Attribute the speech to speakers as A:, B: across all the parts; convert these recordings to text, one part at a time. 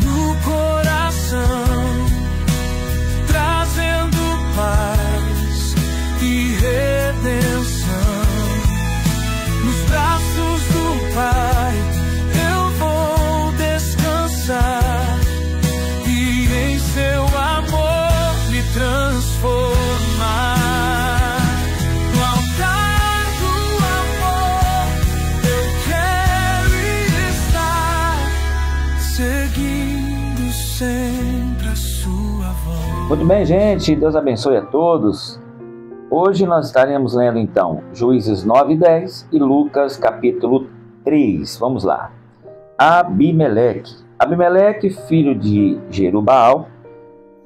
A: no coração, trazendo paz e redenção. Nos braços do Pai eu vou descansar e em seu amor me transformar. No altar do amor eu quero estar, seguindo sempre a sua voz.
B: Muito bem, gente, Deus abençoe a todos. Hoje nós estaremos lendo então Juízes 9 e 10 e Lucas capítulo 3. Vamos lá. Abimeleque, filho de Jerubaal,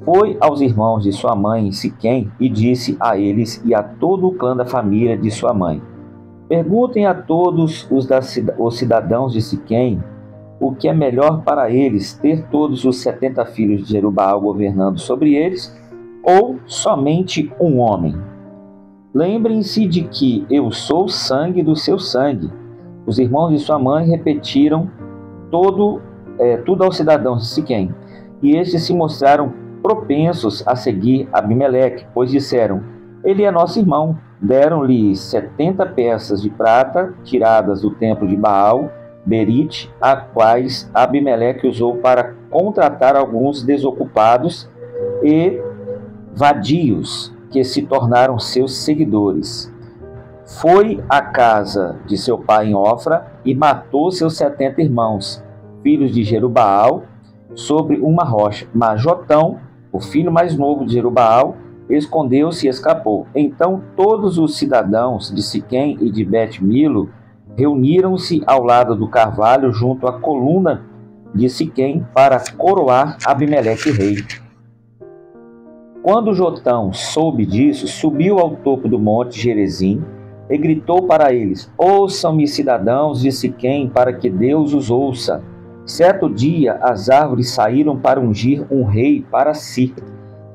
B: foi aos irmãos de sua mãe Siquém e disse a eles e a todo o clã da família de sua mãe: perguntem a todos os cidadãos de Siquém o que é melhor para eles, ter todos os 70 filhos de Jerubaal governando sobre eles, ou somente um homem. Lembrem-se de que eu sou sangue do seu sangue. Os irmãos de sua mãe repetiram tudo aos cidadãos de Siquém, e estes se mostraram propensos a seguir Abimeleque, pois disseram: ele é nosso irmão. Deram-lhe 70 peças de prata tiradas do templo de Baal, Berite, a quais Abimeleque usou para contratar alguns desocupados e vadios, que se tornaram seus seguidores. Foi à casa de seu pai em Ofra e matou seus 70 irmãos, filhos de Jerubaal, sobre uma rocha. Mas Jotão, o filho mais novo de Jerubaal, escondeu-se e escapou. Então todos os cidadãos de Siquém e de Bet-Milo reuniram-se ao lado do carvalho junto à coluna de Siquém para coroar Abimeleque rei. Quando Jotão soube disso, subiu ao topo do monte Gerizim e gritou para eles: ouçam-me, cidadãos de Siquém, para que Deus os ouça. Certo dia as árvores saíram para ungir um rei para si.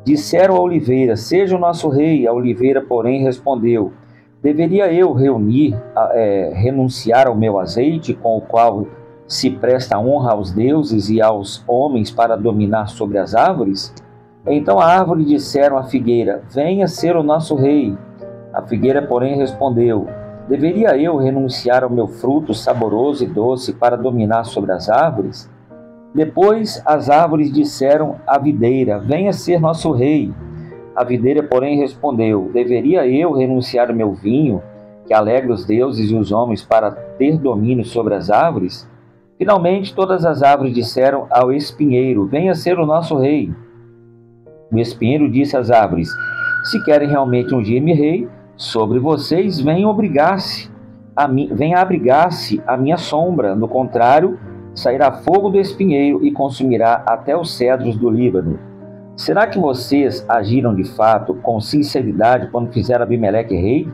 B: Disseram à oliveira: seja o nosso rei. A oliveira, porém, respondeu: deveria eu renunciar ao meu azeite, com o qual se presta honra aos deuses e aos homens para dominar sobre as árvores? Então a árvore disseram à figueira: venha ser o nosso rei. A figueira, porém, respondeu: deveria eu renunciar ao meu fruto saboroso e doce para dominar sobre as árvores? Depois as árvores disseram à videira: venha ser nosso rei. A videira, porém, respondeu: deveria eu renunciar ao meu vinho, que alegra os deuses e os homens, para ter domínio sobre as árvores? Finalmente todas as árvores disseram ao espinheiro: venha ser o nosso rei. O espinheiro disse às árvores: se querem realmente ungir-me rei sobre vocês, venham abrigar-se à minha sombra. Do contrário, sairá fogo do espinheiro e consumirá até os cedros do Líbano. Será que vocês agiram de fato com sinceridade quando fizeram Abimeleque rei?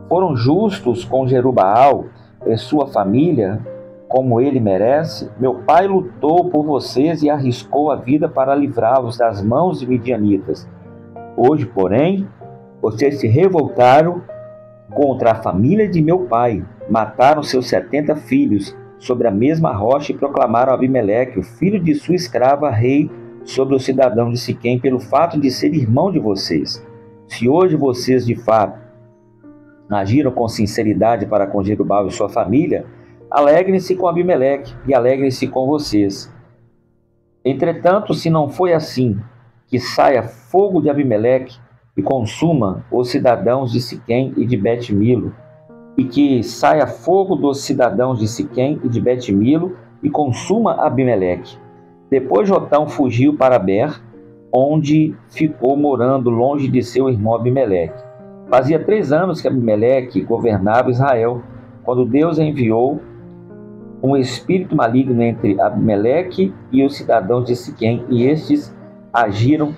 B: Foram justos com Jerubaal e sua família, como ele merece? Meu pai lutou por vocês e arriscou a vida para livrá-los das mãos de midianitas. Hoje, porém, vocês se revoltaram contra a família de meu pai, mataram seus 70 filhos sobre a mesma rocha e proclamaram Abimeleque, o filho de sua escrava, rei sobre os cidadãos de Siquém, pelo fato de ser irmão de vocês. Se hoje vocês de fato agiram com sinceridade para com Jerubaal e sua família, alegrem-se com Abimeleque e alegrem-se com vocês. Entretanto, se não foi assim, que saia fogo de Abimeleque e consuma os cidadãos de Siquém e de Bet-Milo, e que saia fogo dos cidadãos de Siquém e de Bet-Milo e consuma Abimeleque. Depois Jotão fugiu para Ber, onde ficou morando longe de seu irmão Abimeleque. Fazia 3 anos que Abimeleque governava Israel, quando Deus enviou um espírito maligno entre Abimeleque e os cidadãos de Siquém, e estes agiram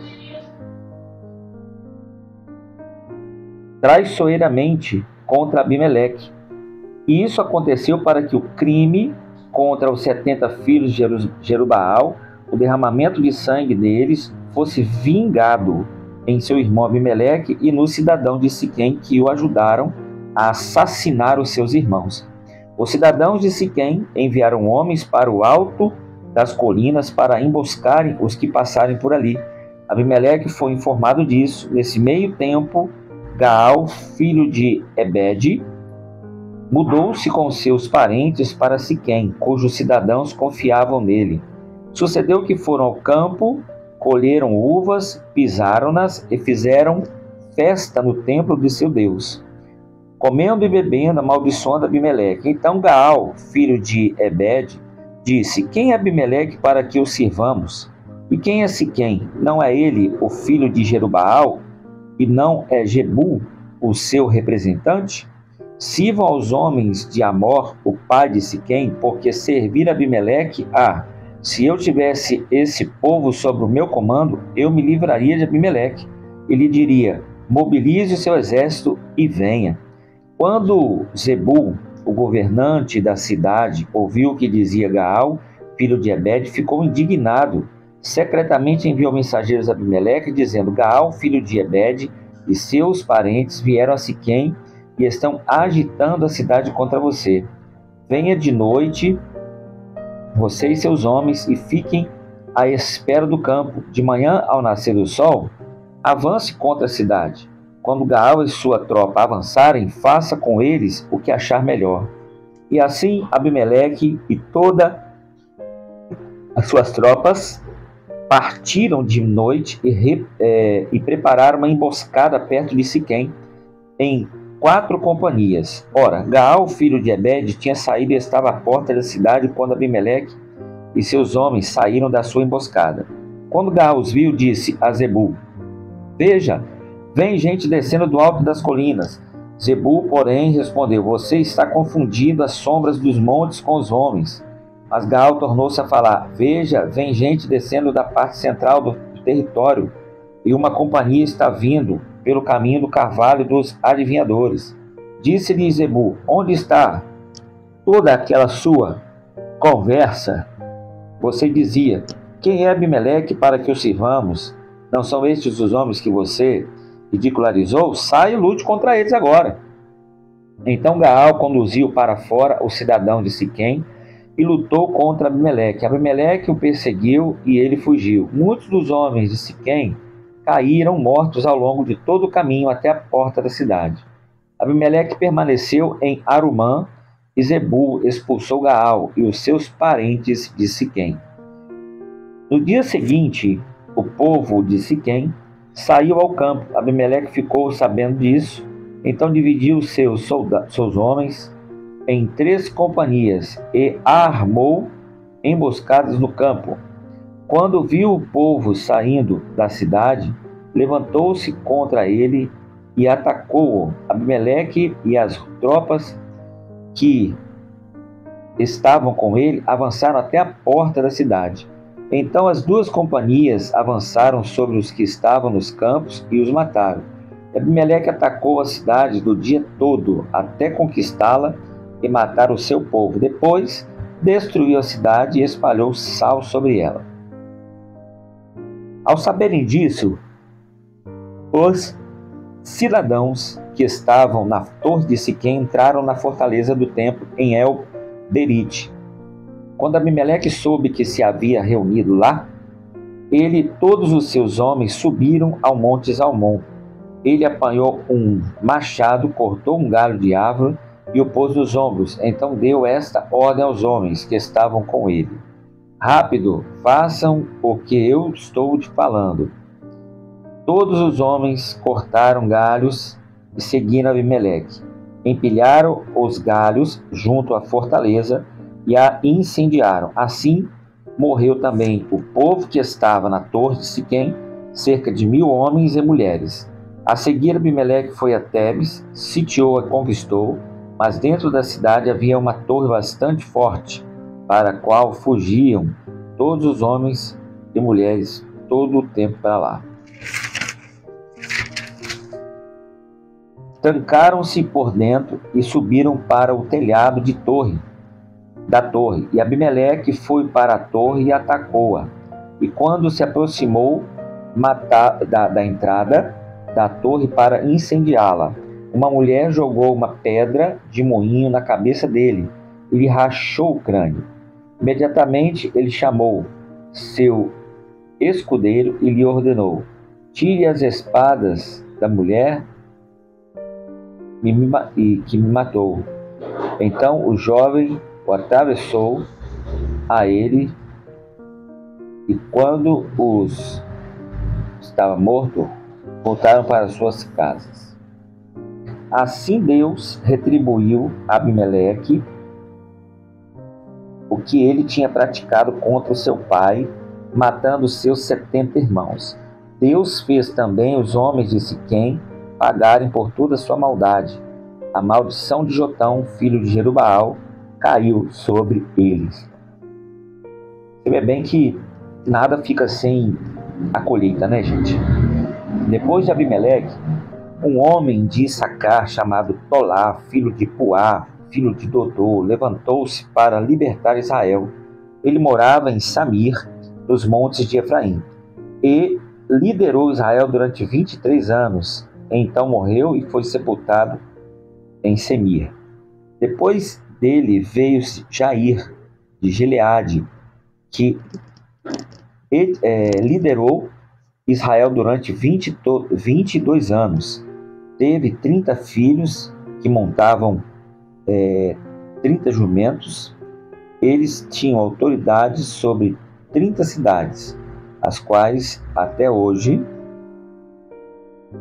B: traiçoeiramente contra Abimeleque. E isso aconteceu para que o crime contra os 70 filhos de Jerubaal, o derramamento de sangue deles, fosse vingado em seu irmão Abimeleque e nos cidadãos de Siquém que o ajudaram a assassinar os seus irmãos. Os cidadãos de Siquém enviaram homens para o alto das colinas para emboscarem os que passarem por ali. Abimeleque foi informado disso. Nesse meio tempo, Gaal, filho de Ebede, mudou-se com seus parentes para Siquém, cujos cidadãos confiavam nele. Sucedeu que foram ao campo, colheram uvas, pisaram-nas e fizeram festa no templo de seu Deus, comendo e bebendo, amaldiçoando Abimeleque. Então Gaal, filho de Ebede, disse: quem é Abimeleque para que o sirvamos? E quem é Siquém? Não é ele o filho de Jerubaal? E não é Jebu o seu representante? Sirvam aos homens de Amor, o pai de Siquém, porque servir Abimeleque, se eu tivesse esse povo sob o meu comando, eu me livraria de Abimeleque. E lhe diria: mobilize o seu exército e venha. Quando Zebu, o governante da cidade, ouviu o que dizia Gaal, filho de Ebede, ficou indignado. Secretamente enviou mensageiros a Abimeleque, dizendo: Gaal, filho de Ebede, e seus parentes vieram a Siquém e estão agitando a cidade contra você. Venha de noite, você e seus homens, e fiquem à espera do campo. De manhã, ao nascer do sol, avance contra a cidade. Quando Gaal e sua tropa avançarem, faça com eles o que achar melhor. E assim Abimeleque e todas as suas tropas partiram de noite e prepararam uma emboscada perto de Siquém, em 4 companhias. Ora, Gaal, filho de Ebede, tinha saído e estava à porta da cidade quando Abimeleque e seus homens saíram da sua emboscada. Quando Gaal os viu, disse a Zebu: veja, vem gente descendo do alto das colinas. Zebu, porém, respondeu: você está confundindo as sombras dos montes com os homens. Mas Gaal tornou-se a falar: veja, vem gente descendo da parte central do território, e uma companhia está vindo pelo caminho do carvalho dos adivinhadores. Disse-lhe Zebu: onde está toda aquela sua conversa? Você dizia: quem é Abimeleque para que o sirvamos? Não são estes os homens que você ridicularizou? Saia e lute contra eles agora. Então Gaal conduziu para fora o cidadão de Siquém e lutou contra Abimeleque. Abimeleque o perseguiu e ele fugiu. Muitos dos homens de Siquém caíram mortos ao longo de todo o caminho até a porta da cidade. Abimeleque permaneceu em Arumã e Zebu expulsou Gaal e os seus parentes de Siquém. No dia seguinte, o povo de Siquém saiu ao campo. Abimeleque ficou sabendo disso, então dividiu seus homens em 3 companhias e armou emboscadas no campo. Quando viu o povo saindo da cidade, levantou-se contra ele e atacou-o. Abimeleque e as tropas que estavam com ele avançaram até a porta da cidade. Então as 2 companhias avançaram sobre os que estavam nos campos e os mataram. Abimeleque atacou a cidade do dia todo até conquistá-la e matar o seu povo. Depois destruiu a cidade e espalhou sal sobre ela. Ao saberem disso, os cidadãos que estavam na torre de Siquém entraram na fortaleza do templo em El-Berite. Quando Abimeleque soube que se havia reunido lá, ele e todos os seus homens subiram ao monte Zalmon. Ele apanhou um machado, cortou um galho de árvore e o pôs nos ombros. Então deu esta ordem aos homens que estavam com ele: rápido, façam o que eu estou te falando. Todos os homens cortaram galhos e seguiram Abimeleque. Empilharam os galhos junto à fortaleza e a incendiaram. Assim morreu também o povo que estava na torre de Siquém, cerca de 1000 homens e mulheres. A seguir, Abimeleque foi a Tebes, sitiou e conquistou, mas dentro da cidade havia uma torre bastante forte, para a qual fugiam todos os homens e mulheres todo o tempo para lá. Trancaram-se por dentro e subiram para o telhado da torre, e Abimeleque foi para a torre e atacou-a. E quando se aproximou da entrada da torre para incendiá-la, uma mulher jogou uma pedra de moinho na cabeça dele, e lhe rachou o crânio. Imediatamente ele chamou seu escudeiro e lhe ordenou: tire as espadas da mulher que me matou. Então o jovem o atravessou a ele, e quando estava morto, voltaram para suas casas. Assim Deus retribuiu a Abimeleque o que ele tinha praticado contra o seu pai, matando seus 70 irmãos. Deus fez também os homens de Siquém pagarem por toda a sua maldade. A maldição de Jotão, filho de Jerubaal, caiu sobre eles. Você vê bem que nada fica sem a colheita, né, gente? Depois de Abimeleque, um homem de Issacar chamado Tolá, filho de Puá, filho de Dodô, levantou-se para libertar Israel. Ele morava em Samir, nos montes de Efraim, e liderou Israel durante 23 anos. Então morreu e foi sepultado em Semir. Depois dele veio Jair, de Gileade, que liderou Israel durante 22 anos. Teve 30 filhos que montavam 30 jumentos. Eles tinham autoridade sobre 30 cidades, as quais até hoje,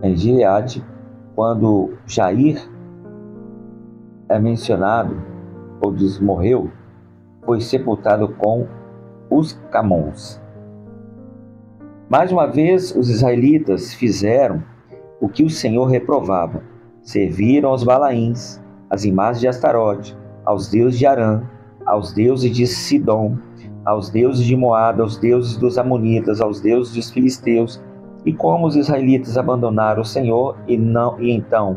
B: em Gileade, quando Jair é mencionado, ou diz morreu, foi sepultado com os Camons. Mais uma vez, os israelitas fizeram o que o Senhor reprovava. Serviram aos Balaíns, às imagens de Astarote, aos deuses de Arã, aos deuses de Sidom, aos deuses de Moabe, aos deuses dos Amonitas, aos deuses dos Filisteus. E como os israelitas abandonaram o Senhor e então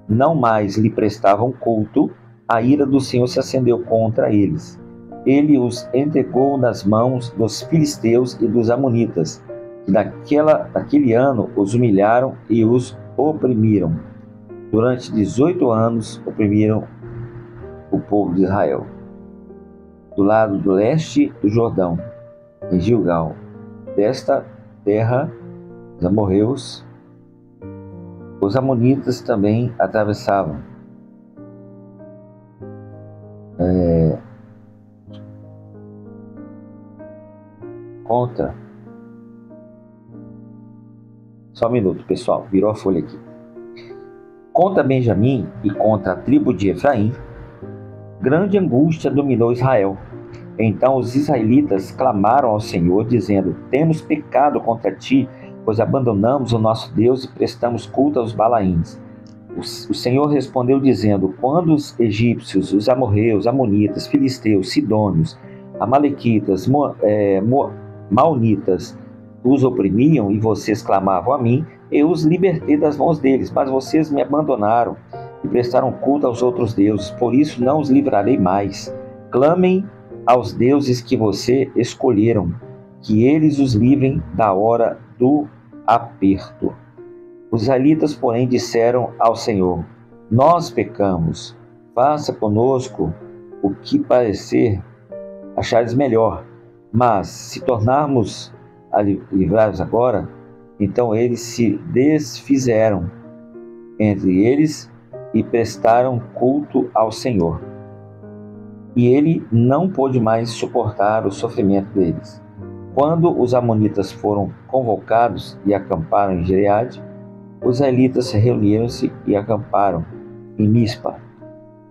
B: não mais lhe prestavam culto, a ira do Senhor se acendeu contra eles. Ele os entregou nas mãos dos filisteus e dos amonitas, que naquele ano os humilharam e os oprimiram. Durante 18 anos oprimiram o povo de Israel. Do lado do leste do Jordão, em Gilgal, desta terra, os amorreus, os amonitas também atravessavam. Só um minuto, pessoal, virou a folha aqui. Contra Benjamim e contra a tribo de Efraim, grande angústia dominou Israel. Então os israelitas clamaram ao Senhor, dizendo: temos pecado contra ti, pois abandonamos o nosso Deus e prestamos culto aos Balaíns. O Senhor respondeu dizendo: quando os egípcios, os amorreus, amonitas, filisteus, sidônios, amalequitas, maonitas os oprimiam e vocês clamavam a mim, eu os libertei das mãos deles, mas vocês me abandonaram e prestaram culto aos outros deuses, por isso não os livrarei mais. Clamem aos deuses que você escolheram, que eles os livrem da hora do aperto. Os israelitas, porém, disseram ao Senhor: nós pecamos, faça conosco o que parecer achares melhor, mas se tornarmos a livrar-os agora, então eles se desfizeram entre eles e prestaram culto ao Senhor. E ele não pôde mais suportar o sofrimento deles. Quando os amonitas foram convocados e acamparam em Gileade, os israelitas reuniram-se e acamparam em Mispa.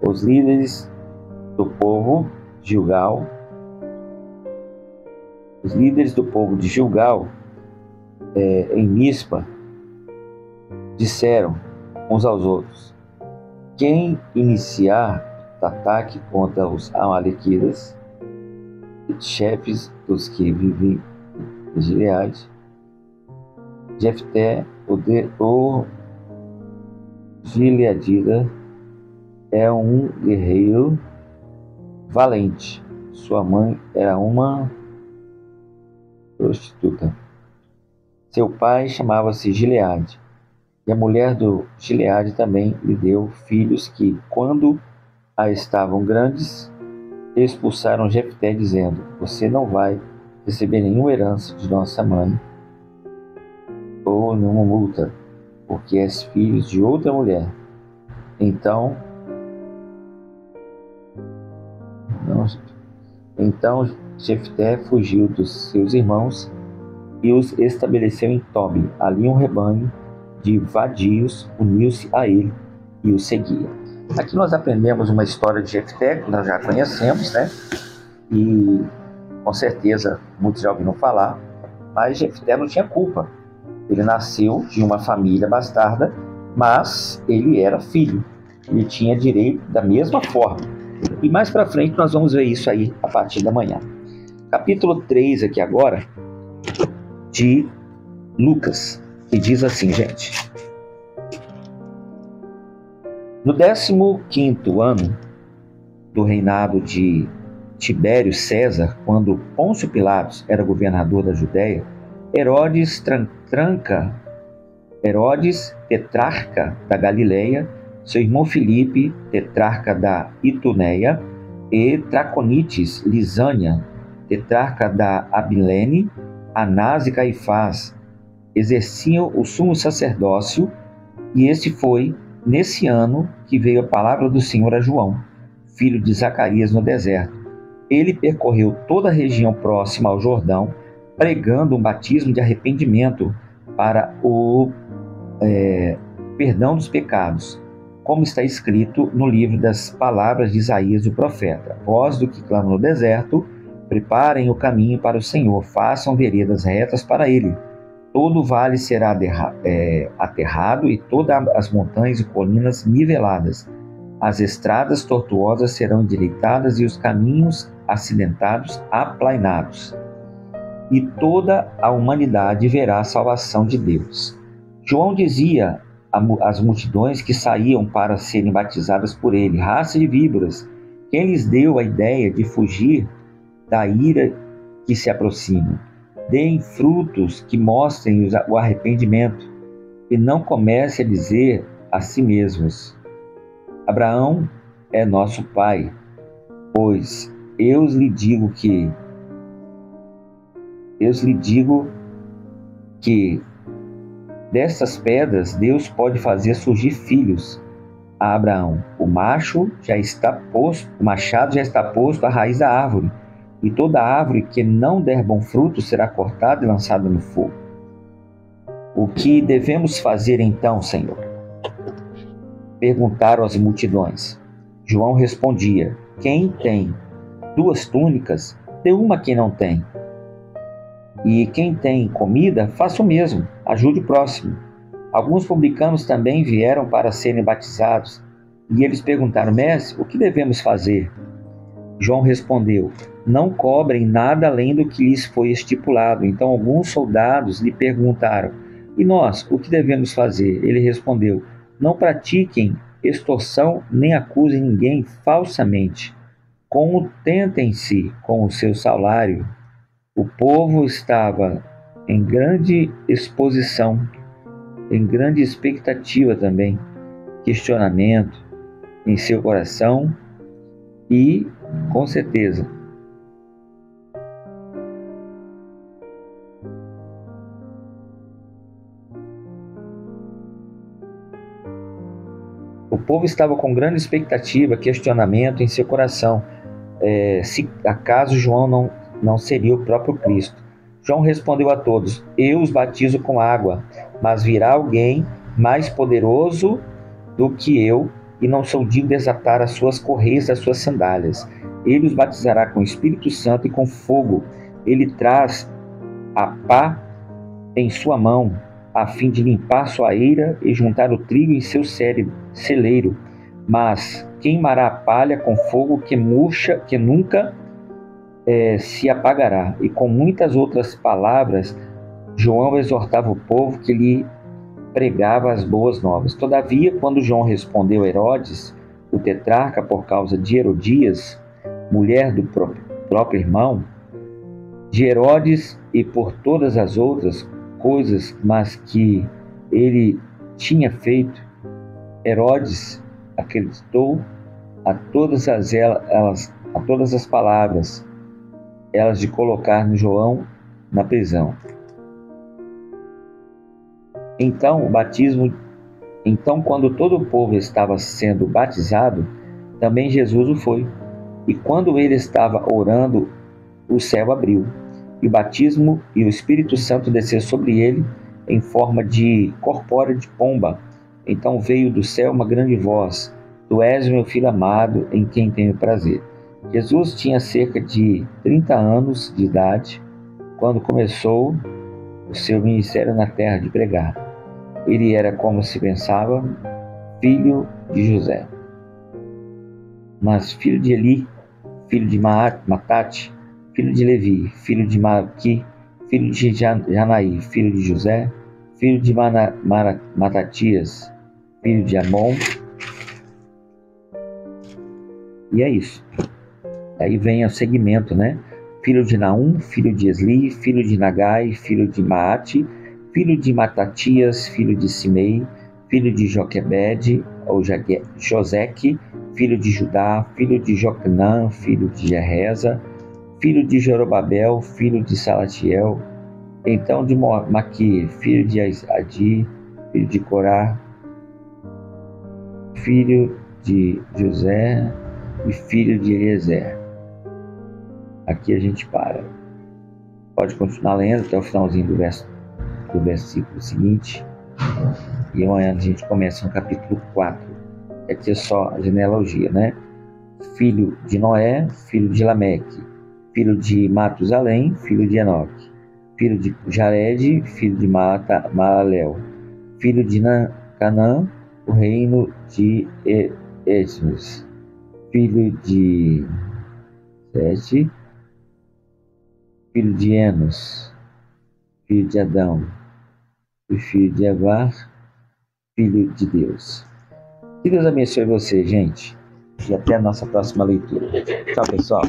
B: Os líderes do povo de Gilgal, em Mispa, disseram uns aos outros: quem iniciar o ataque contra os amalequitas, chefes dos que vivem em Gileade, Jefté, o gileadita, é um guerreiro valente. Sua mãe era uma prostituta. Seu pai chamava-se Gileade, e a mulher do Gileade também lhe deu filhos que, quando estavam grandes, expulsaram Jefté, dizendo: você não vai receber nenhuma herança de nossa mãe ou nenhuma multa, porque és filho de outra mulher. Então Jefté fugiu dos seus irmãos e os estabeleceu em Tobi. Ali um rebanho de vadios uniu-se a ele e o seguia. Aqui nós aprendemos uma história de Jefté, que nós já conhecemos, né? E com certeza muitos já ouviram falar, mas Jefté não tinha culpa. Ele nasceu de uma família bastarda, mas ele era filho. Ele tinha direito da mesma forma. E mais para frente nós vamos ver isso aí a partir da manhã. Capítulo 3 aqui agora, de Lucas, que diz assim, gente. No 15º ano do reinado de Tibério César, quando Pôncio Pilatos era governador da Judéia, Herodes tetrarca da Galileia, seu irmão Filipe, tetrarca da Ituneia, e Traconites Lisânia, tetrarca da Abilene, Anás e Caifás, exerciam o sumo sacerdócio, e este foi nesse ano que veio a palavra do Senhor a João, filho de Zacarias, no deserto. Ele percorreu toda a região próxima ao Jordão, pregando um batismo de arrependimento para o perdão dos pecados, como está escrito no livro das palavras de Isaías, o profeta: voz do que clama no deserto, preparem o caminho para o Senhor, façam veredas retas para ele. Todo o vale será aterrado e todas as montanhas e colinas niveladas. As estradas tortuosas serão endireitadas e os caminhos acidentados aplainados. E toda a humanidade verá a salvação de Deus. João dizia às multidões que saíam para serem batizadas por ele: raça de víboras, quem lhes deu a ideia de fugir da ira que se aproxima? Deem frutos que mostrem o arrependimento, e não comece a dizer a si mesmos: Abraão é nosso pai, pois eu lhe digo que dessas pedras Deus pode fazer surgir filhos a Abraão. O machado já está posto à raiz da árvore, e toda árvore que não der bom fruto será cortada e lançada no fogo. O que devemos fazer então, Senhor? Perguntaram as multidões. João respondia: quem tem 2 túnicas, dê uma a quem não tem. E quem tem comida, faça o mesmo, ajude o próximo. Alguns publicanos também vieram para serem batizados, e eles perguntaram: mestre, o que devemos fazer? João respondeu: não cobrem nada além do que lhes foi estipulado. Então alguns soldados lhe perguntaram: e nós, o que devemos fazer? Ele respondeu: não pratiquem extorsão nem acusem ninguém falsamente. Contentem-se com o seu salário. O povo estava em grande exposição, em grande expectativa também, questionamento em seu coração e, com certeza, o povo estava com grande expectativa, questionamento em seu coração, se acaso João não seria o próprio Cristo. João respondeu a todos: eu os batizo com água, mas virá alguém mais poderoso do que eu, e não sou digno de desatar as suas correias das suas sandálias. Ele os batizará com o Espírito Santo e com fogo. Ele traz a pá em sua mão, a fim de limpar sua eira e juntar o trigo em seu celeiro, mas queimará a palha com fogo que murcha, que nunca se apagará. E com muitas outras palavras, João exortava o povo, que lhe pregava as boas novas. Todavia, quando João respondeu a Herodes, o tetrarca, por causa de Herodias, mulher do próprio irmão de Herodes, e por todas as outras coisas mas que ele tinha feito, Herodes acreditou a todas a todas as palavras, elas de colocar no João na prisão. Então, quando todo o povo estava sendo batizado, também Jesus o foi. E quando ele estava orando, o céu abriu, e o batismo e o Espírito Santo desceu sobre ele em forma de corpórea de pomba. Então veio do céu uma grande voz: Tu és o meu filho amado, em quem tenho prazer. Jesus tinha cerca de 30 anos de idade quando começou o seu ministério na terra de pregar. Ele era, como se pensava, filho de José, mas filho de Eli, filho de Matate, filho de Levi, filho de Maqui, filho de Janaí, filho de José, filho de Matatias, filho de Amon. E é isso. Aí vem o segmento, né? Filho de Naum, filho de Esli, filho de Nagai, filho de Maate, filho de Matatias, filho de Simei, filho de Joquebede, ou Joseque, filho de Judá, filho de Jocnã, filho de Jereza, filho de Jorobabel, filho de Salatiel, então de Maqui, filho de Adi, filho de Corá, filho de José e filho de Eliezer. Aqui a gente para. Pode continuar lendo até o finalzinho do versículo seguinte. E amanhã a gente começa no capítulo 4. Aqui é só a genealogia, né? Filho de Noé, filho de Lameque, filho de Matusalém, filho de Enoque, filho de Jared, filho de Maalalel, filho de Canaã, o reino de Esmos, filho de Sete, filho de Enos, filho de Adão, e filho de Evar, filho de Deus. Que Deus abençoe você, gente. E até a nossa próxima leitura. Tchau, pessoal.